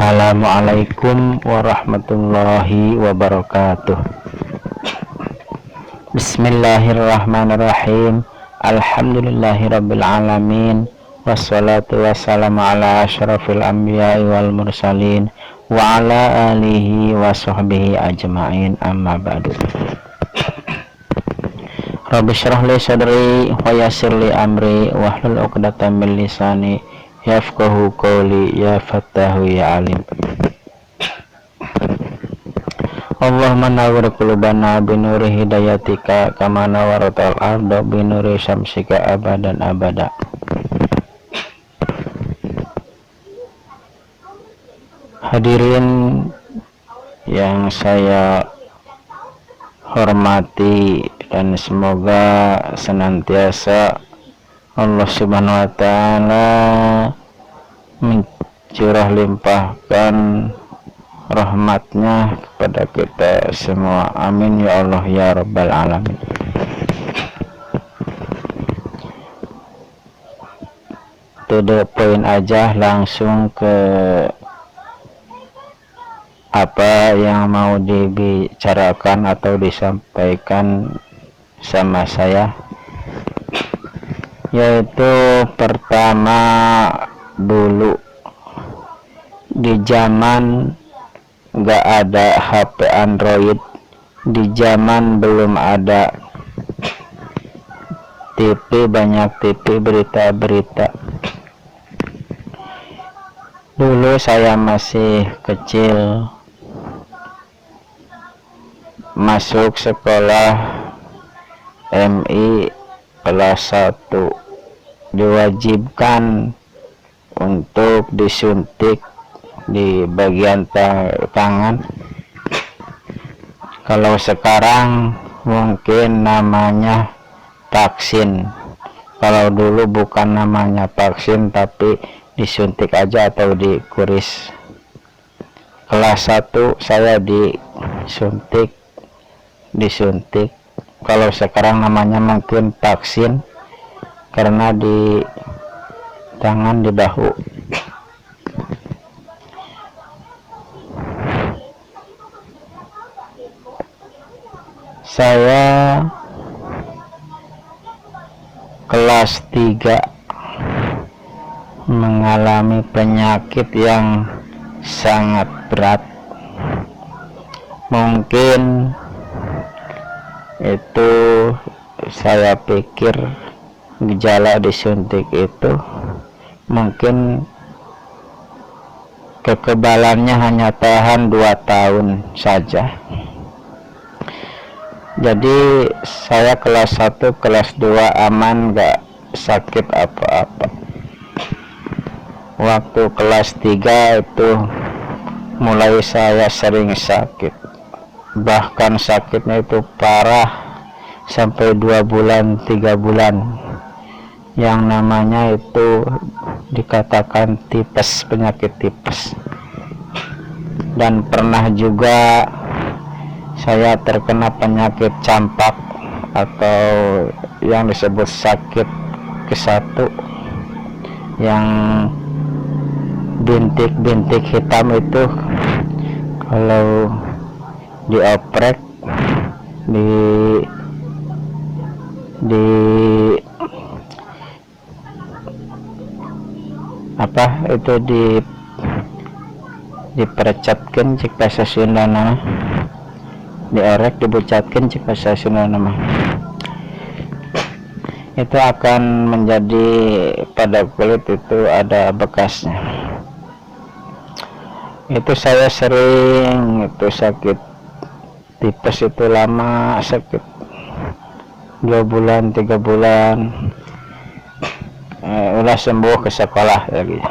Assalamualaikum warahmatullahi wabarakatuh. Bismillahirrahmanirrahim. Alhamdulillahirabbil alamin. Wassalatu wassalamu ala asyrafil anbiya'i wal mursalin wa ala alihi wa sahbihi ajma'in, amma ba'du. Rabbi syrah li sadri wa yassir li amri wahlul 'uqdatam min lisani yafqahu qawli, ya fattahu ya alim. Allahumma nawwir qulubana binuri hidayatika kama nawwaratal arda binuri syamsika abadan abada. Hadirin yang saya hormati, dan semoga senantiasa Allah Subhanahu wa ta'ala mencurah limpahkan rahmatnya kepada kita semua, amin ya Allah ya rabbal alamin. To the point aja, langsung ke apa yang mau dibicarakan atau disampaikan sama saya, yaitu pertama, dulu di zaman gak ada HP Android, di zaman belum ada TV, banyak TV berita-berita. Dulu saya masih kecil, masuk sekolah MI kelas 1, diwajibkan untuk disuntik di bagian tangan. Kalau sekarang mungkin namanya vaksin, kalau dulu bukan namanya vaksin tapi disuntik aja atau dikuris. Kelas 1 saya disuntik. Kalau sekarang namanya mungkin vaksin karena di tangan, di bahu. Saya kelas 3 mengalami penyakit yang sangat berat. Mungkin itu saya pikir gejala disuntik itu mungkin kekebalannya hanya tahan 2 tahun saja. Jadi saya kelas 1, kelas 2 aman, gak sakit apa-apa. Waktu kelas 3 itu mulai saya sering sakit, bahkan sakitnya itu parah sampai 2 bulan 3 bulan, yang namanya itu dikatakan tipes, penyakit tipes. Dan pernah juga saya terkena penyakit campak atau yang disebut sakit ke-1, yang bintik-bintik hitam itu kalau dioprek diperecatkan cek bahasa Sunda nama, diorek, dibucatkan cek bahasa Sunda nama, itu akan menjadi pada kulit itu ada bekasnya. Itu saya sering itu sakit tipes itu lama, sakit 2 bulan 3 bulan, udah sembuh, ke sekolah lagi.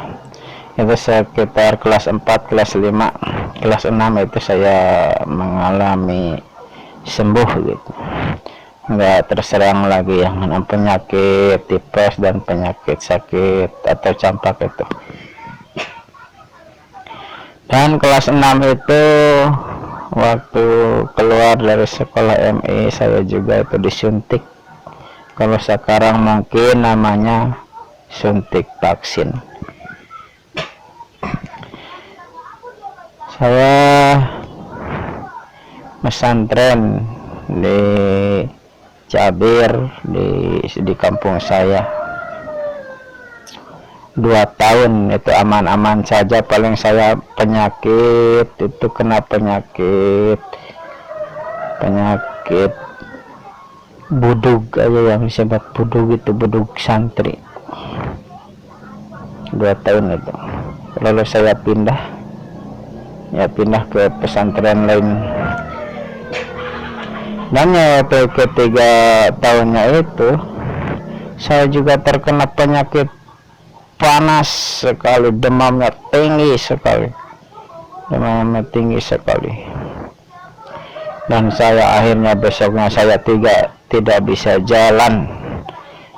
Itu sekitar kelas 4, kelas 5, kelas 6 itu saya mengalami sembuh gitu, nggak terserang lagi yang penyakit tipes dan penyakit sakit atau campak itu. Dan kelas 6 itu waktu keluar dari sekolah MI saya juga itu disuntik. Kalau sekarang mungkin namanya suntik vaksin. Saya pesantren di Cabir di kampung saya 2 tahun, itu aman-aman saja. Paling saya penyakit itu kena penyakit budug aja, yang disebut budug itu, budug santri. 2 tahun itu, lalu saya pindah ke pesantren lain. Dan ya ketiga tahunnya itu saya juga terkena penyakit panas sekali, demamnya tinggi sekali, dan saya akhirnya besoknya saya tidak bisa jalan,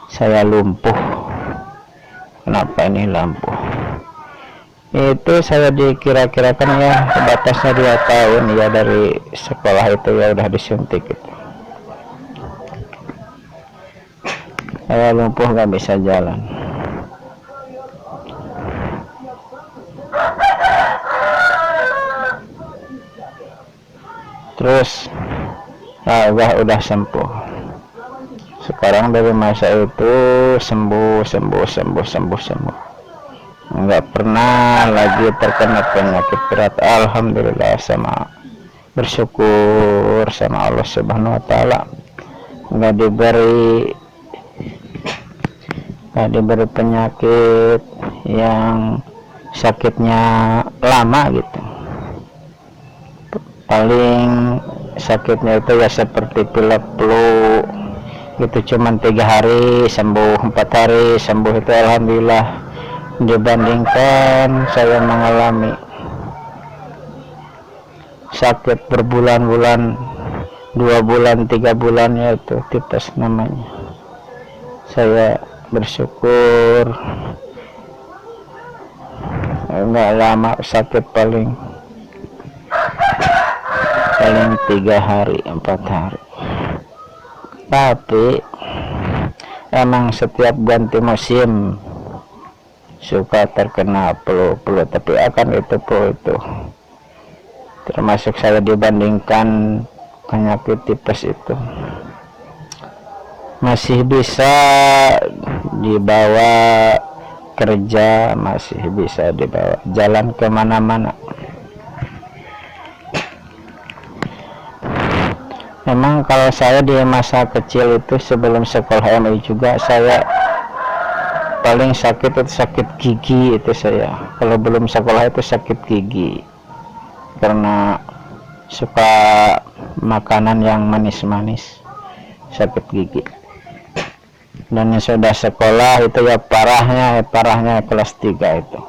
saya lumpuh. Kenapa ini lumpuh? Itu saya dikira-kirakan ya batasnya 2 tahun ya, dari sekolah itu ya udah disuntik itu. Saya lumpuh, nggak bisa jalan. Terus udah sembuh. Sekarang dari masa itu sembuh, nggak pernah lagi terkena penyakit berat. Alhamdulillah, sama bersyukur sama Allah Subhanahu wa Ta'ala, nggak diberi penyakit yang sakitnya lama gitu. Paling sakitnya itu ya seperti pilek, flu gitu, cuman 3 hari sembuh, 4 hari sembuh. Itu alhamdulillah. Dibandingkan saya mengalami sakit berbulan-bulan, 2 bulan 3 bulan, yaitu tipes namanya. Saya bersyukur enggak lama sakit, paling 3 hari 4 hari. Tapi emang setiap ganti musim suka terkena flu, tapi akan itu flu itu termasuk saya dibandingkan penyakit tipes itu masih bisa dibawa kerja, masih bisa dibawa jalan kemana-mana. Memang kalau saya di masa kecil itu sebelum sekolah MI juga, saya paling sakit itu sakit gigi. Itu saya kalau belum sekolah itu sakit gigi karena suka makanan yang manis-manis, sakit gigi. Dan yang sudah sekolah itu ya parahnya kelas 3 itu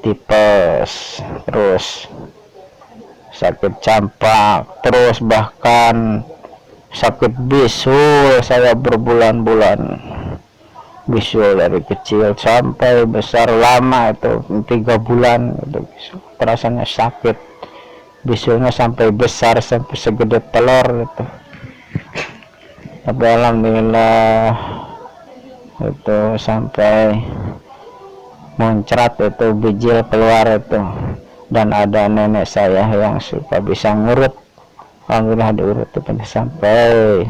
tipes, terus sakit campak, terus bahkan sakit bisul. Saya berbulan-bulan bisul dari kecil sampai besar, lama itu 3 bulan itu rasanya sakit. Bisulnya sampai besar, sampai segede telur itu. Tapi alhamdulillah itu sampai muncrat itu bijil keluar itu. Dan ada nenek saya yang suka bisa ngurut, alhamdulillah diurut itu sampai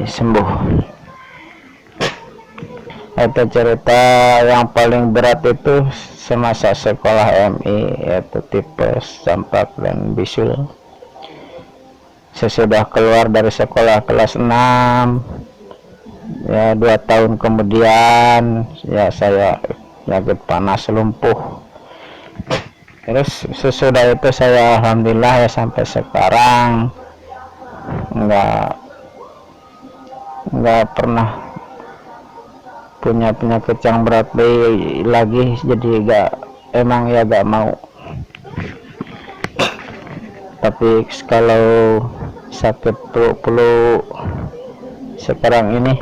sembuh. Itu cerita yang paling berat itu semasa sekolah MI, yaitu tipes, campak, dan bisul. Sesudah keluar dari sekolah kelas 6 ya, 2 tahun kemudian ya saya sakit panas, lumpuh. Terus sesudah itu saya alhamdulillah ya sampai sekarang nggak pernah punya penyakit yang berat lagi. Jadi emang gak mau. Tapi kalau sakit flu sekarang ini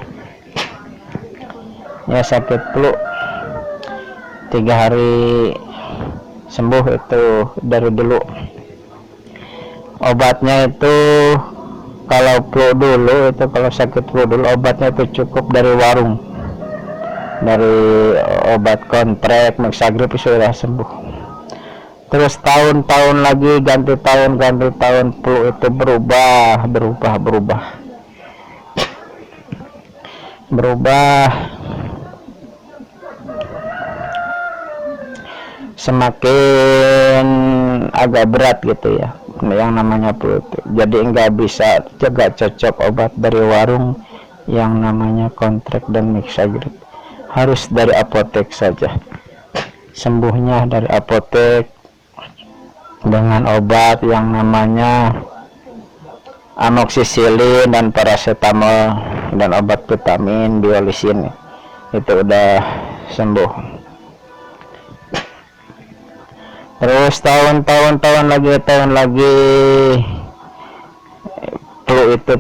ya, sakit flu 3 hari sembuh itu dari dulu. Obatnya itu kalau flu dulu itu, kalau sakit flu dulu obatnya itu cukup dari warung. dari obat kontrak Mixagrip sudah sembuh. Terus tahun-tahun lagi ganti tahun flu itu berubah semakin agak berat gitu ya yang namanya flu itu. Jadi nggak bisa juga cocok obat dari warung yang namanya kontrak dan Mixagrip, harus dari apotek saja. Sembuhnya dari apotek dengan obat yang namanya amoksisilin dan paracetamol dan obat vitamin biolisin, itu udah sembuh. Terus tahun lagi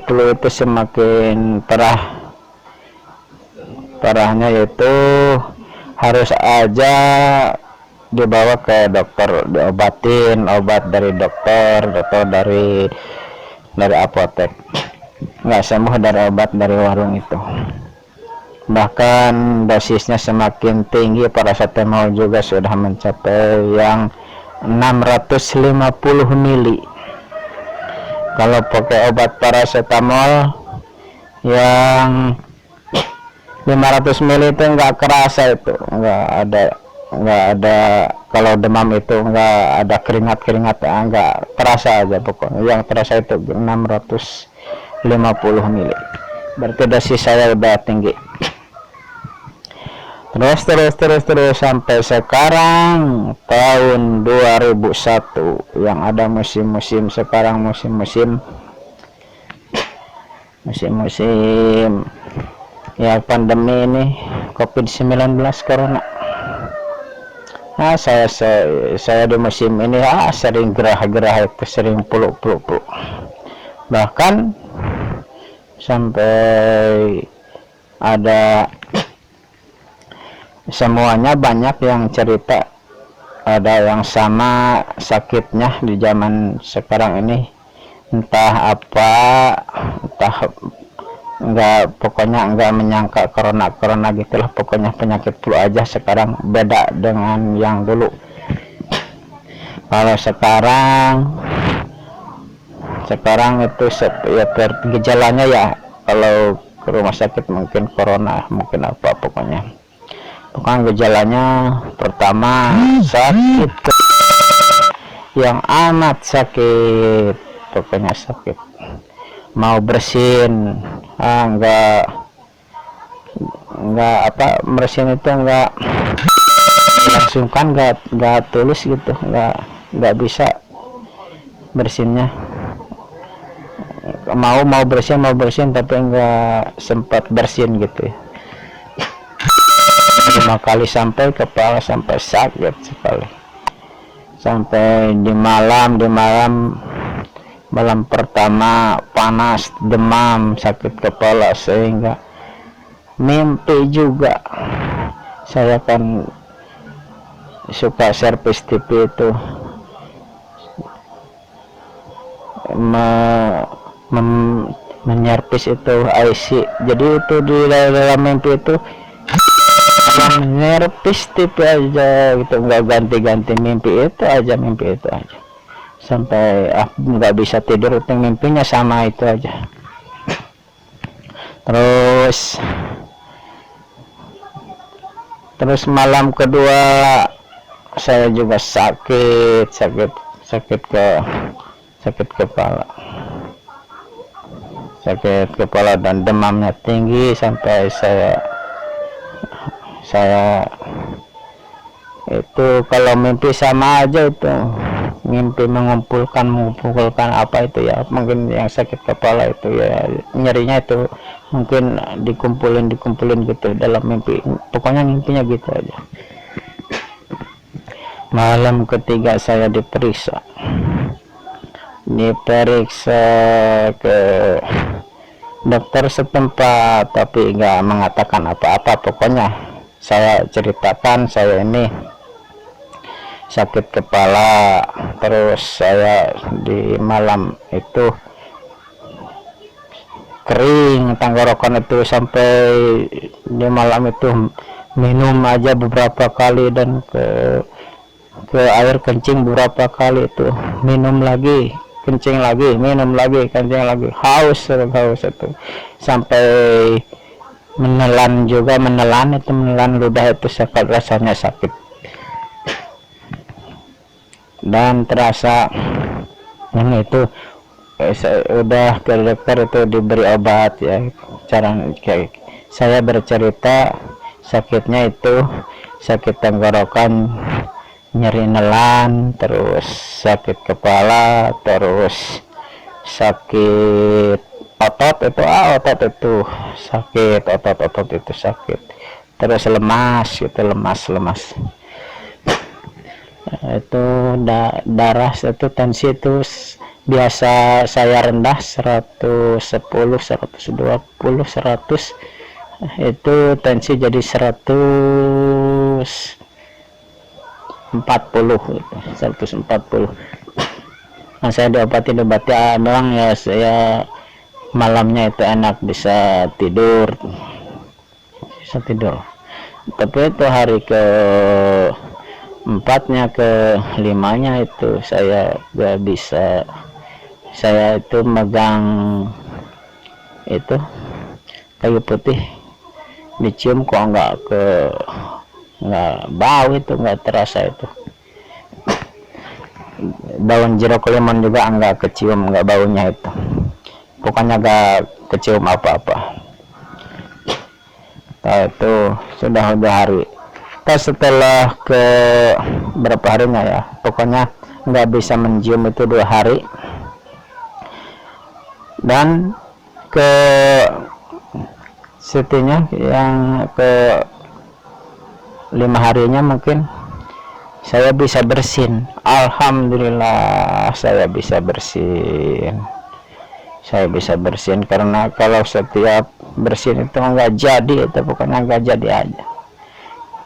flu itu semakin parahnya, yaitu harus aja dibawa ke dokter, diobatin, obat dari dokter atau dari apotek. Nggak sembuh dari obat dari warung itu, bahkan dosisnya semakin tinggi. Paracetamol juga sudah mencapai yang 650 mili. Kalau pakai obat paracetamol yang 500 mili itu nggak kerasa, itu nggak ada kalau demam itu nggak ada keringat nggak terasa aja pokoknya. Yang terasa itu 650 mili, berarti dosis saya udah tinggi. Terus sampai sekarang tahun 2001 yang ada musim-musim sekarang, musim-musim ya pandemi ini, COVID-19 corona. Nah, saya di musim ini sering gerah-gerah itu, sering peluk-peluk. Bahkan sampai ada semuanya banyak yang cerita ada yang sama sakitnya di zaman sekarang ini, entah pokoknya nggak menyangka corona gitulah, pokoknya penyakit flu aja sekarang, beda dengan yang dulu. Kalau sekarang itu ya gejalanya ya, kalau ke rumah sakit mungkin corona, mungkin apa, pokoknya gejalanya pertama sakit yang amat sakit, pokoknya sakit, mau bersin bersin itu enggak langsung, kan enggak tulus gitu, enggak bisa bersinnya. Mau bersin tapi enggak sempat bersin gitu ya. 5 kali sampai kepala sampai sakit sekali, sampai di malam pertama panas, demam, sakit kepala, sehingga mimpi juga. Saya kan suka servis TV itu, menyervis itu IC. Jadi itu di dalam mimpi itu menyervis TV aja gitu, nggak ganti-ganti mimpi itu aja, sampai nggak bisa tidur, itu mimpinya sama itu aja. Terus malam kedua saya juga sakit kepala dan demamnya tinggi, sampai saya itu kalau mimpi sama aja, itu mimpi mengumpulkan apa itu ya, mungkin yang sakit kepala itu ya nyerinya itu mungkin dikumpulin gitu dalam mimpi, pokoknya mimpinya gitu aja. Malam ketiga saya diperiksa ke dokter setempat, tapi nggak mengatakan apa-apa. Pokoknya saya ceritakan saya ini sakit kepala, terus saya di malam itu kering tenggorokan itu, sampai di malam itu minum aja beberapa kali, dan ke air kencing beberapa kali itu, minum lagi, kencing lagi, minum lagi, kencing lagi, haus itu, sampai menelan juga, menelan ludah itu sakit, rasanya sakit, dan terasa yang itu udah ke dokter itu diberi obat ya. Cara kayak saya bercerita, sakitnya itu sakit tenggorokan, nyeri nelan, terus sakit kepala, terus sakit otot itu, otot itu sakit, otot itu sakit, terus lemas gitu, lemas itu darah itu, tensi itu biasa saya rendah 110, 120, 100, itu tensi jadi 140 gitu, 140. Nah, saya diobati doang ya, saya malamnya itu enak, bisa tidur, tapi itu hari ke empatnya, ke limanya itu saya gak bisa. Saya itu megang itu kayu putih, dicium kok nggak bau, itu nggak terasa, itu daun jeruk lemon juga nggak kecium, nggak baunya itu, pokoknya nggak kecium apa-apa. Nah, itu sudah hari. Setelah ke berapa harinya ya, pokoknya nggak bisa mencium itu 2 hari, dan ke setinya yang ke 5 harinya mungkin saya bisa bersin. Alhamdulillah saya bisa bersin, karena kalau setiap bersin itu nggak jadi, itu pokoknya nggak jadi aja,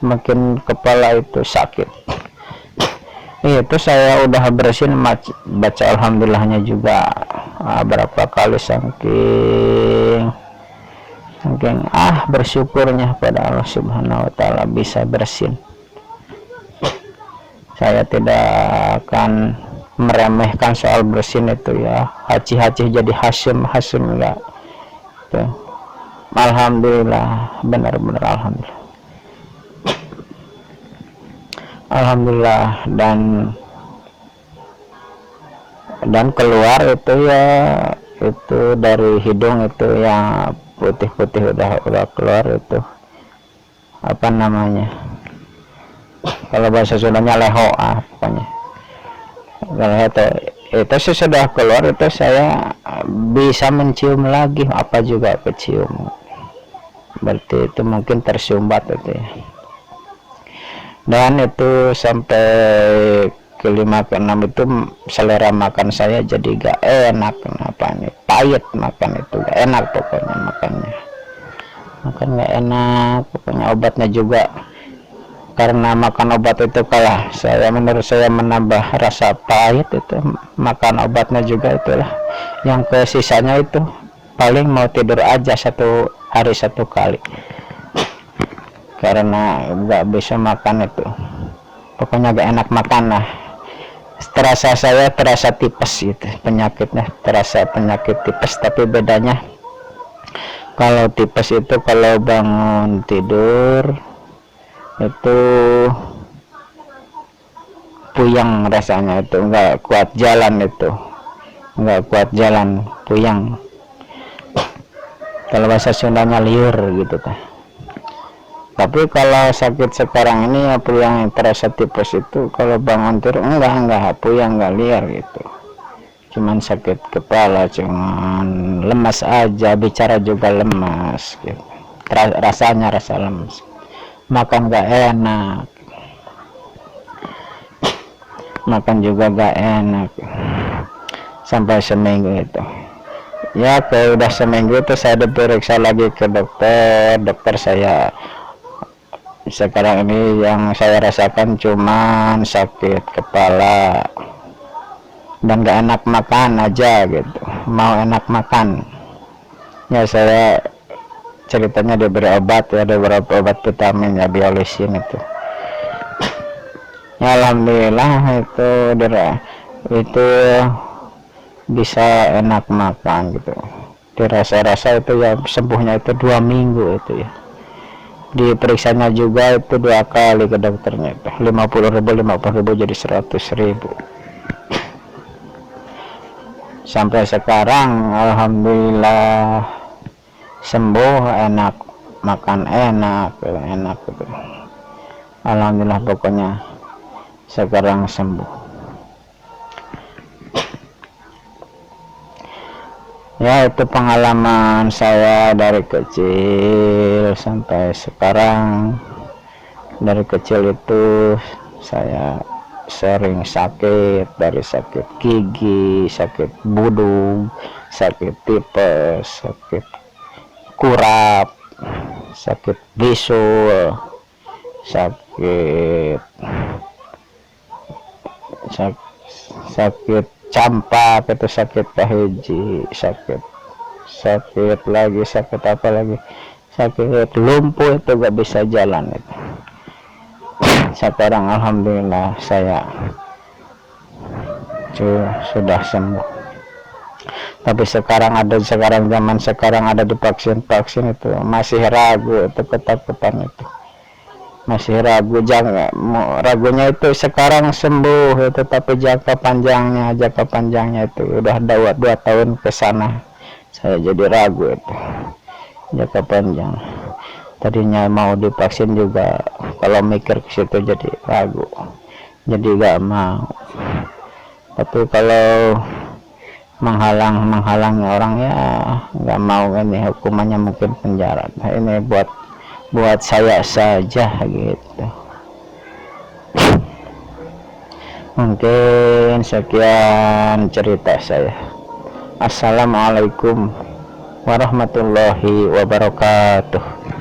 makin kepala itu sakit. Itu saya udah bersin, baca alhamdulillahnya juga berapa kali, saking bersyukurnya pada Allah Subhanahu wa Ta'ala bisa bersin. Saya tidak akan meremehkan soal bersin itu ya, haji jadi Hasyim enggak. Alhamdulillah, benar-benar alhamdulillah. Dan keluar itu ya, itu dari hidung itu yang putih-putih udah keluar, itu apa namanya, kalau bahasa Sundanya leho, pokoknya itu sudah keluar, itu saya bisa mencium lagi, apa juga kecium, berarti itu mungkin tersumbat itu ya. Dan itu sampai ke 5 ke 6 itu selera makan saya jadi gak enak, kenapa nih, pahit makan itu gak enak, pokoknya makan gak enak, pokoknya. Obatnya juga, karena makan obat itu kalah, menurut saya menambah rasa pahit itu, makan obatnya juga itulah. Yang ke sisanya itu paling mau tidur aja 1 hari 1 kali, karena nggak bisa makan itu, pokoknya gak enak makan lah. Terasa tipes gitu penyakitnya, terasa penyakit tipes. Tapi bedanya kalau tipes itu kalau bangun tidur itu puyeng rasanya, itu nggak kuat jalan, puyeng. Kalau bahasa Sundanya liur gitu kan. Tapi kalau sakit sekarang ini ya, yang terasa tipes itu kalau bangun tidur enggak puyeng, enggak liar gitu, cuman sakit kepala, cuman lemas aja, bicara juga lemas gitu. Rasanya rasa lemas, makan enggak enak, makan juga enggak enak, sampai seminggu itu ya. Kalau udah seminggu itu saya diperiksa lagi ke dokter saya. Sekarang ini yang saya rasakan cuman sakit kepala dan gak enak makan aja gitu, mau enak makan ya. Saya ceritanya diberi obat ya, ada beberapa obat vitamin ya, biolisin itu ya, alhamdulillah itu bisa enak makan gitu. Dirasa-rasa itu ya sembuhnya itu 2 minggu itu ya. Diperiksanya juga itu 2 kali ke dokternya itu 50.000 jadi 100.000. Sampai sekarang alhamdulillah sembuh, enak, makan enak gitu. Alhamdulillah pokoknya sekarang sembuh ya. Itu pengalaman saya dari kecil sampai sekarang. Dari kecil itu saya sering sakit, dari sakit gigi, sakit budung, sakit tipes, sakit kurap, sakit bisul, sakit campak, itu sakit kahiji, sakit lagi, sakit apa lagi, sakit lumpuh, itu gak bisa jalan itu. Sekarang alhamdulillah saya sudah sembuh. Tapi sekarang zaman sekarang ada di vaksin itu masih ragu, itu ketakutan itu masih ragu. Jangan ragunya itu sekarang sembuh itu, tapi jangka panjangnya itu udah 2 tahun ke sana saya jadi ragu itu jangka panjang. Tadinya mau divaksin juga, kalau mikir ke situ jadi ragu, jadi gak mau. Tapi kalau menghalangi orang ya nggak mau, ini hukumannya mungkin penjara. Nah, ini buat saya saja gitu. Mungkin sekian cerita saya. Assalamualaikum warahmatullahi wabarakatuh.